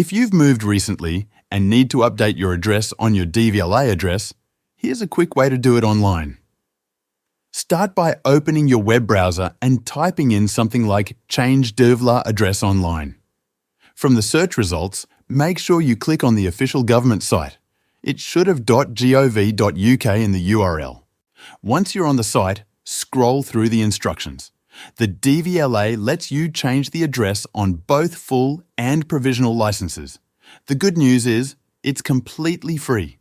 If you've moved recently and need to update your address on your DVLA address, here's a quick way to do it online. Start by opening your web browser and typing in something like Change DVLA address online. From the search results, make sure you click on the official government site. It should have .gov.uk in the URL. Once you're on the site, scroll through the instructions. The DVLA lets you change the address on both full and provisional licenses. The good news is, it's completely free,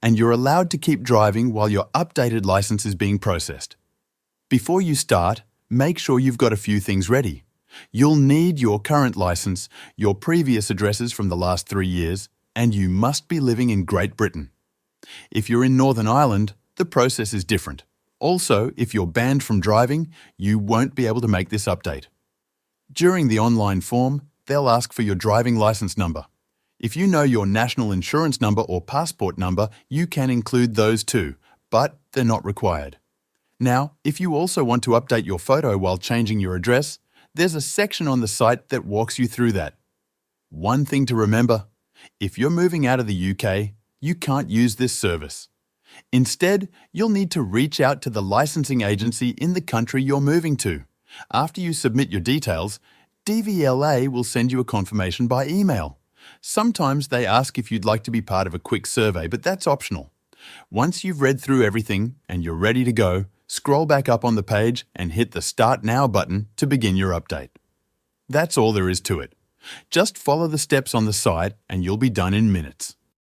and you're allowed to keep driving while your updated license is being processed. Before you start, make sure you've got a few things ready. You'll need your current license, your previous addresses from the last 3 years, and you must be living in Great Britain. If you're in Northern Ireland, the process is different. Also, if you're banned from driving, you won't be able to make this update. During the online form, they'll ask for your driving license number. If you know your national insurance number or passport number, you can include those too, but they're not required. Now, if you also want to update your photo while changing your address, there's a section on the site that walks you through that. One thing to remember, if you're moving out of the UK, you can't use this service. Instead, you'll need to reach out to the licensing agency in the country you're moving to. After you submit your details, DVLA will send you a confirmation by email. Sometimes they ask if you'd like to be part of a quick survey, but that's optional. Once you've read through everything and you're ready to go, scroll back up on the page and hit the Start Now button to begin your update. That's all there is to it. Just follow the steps on the site and you'll be done in minutes.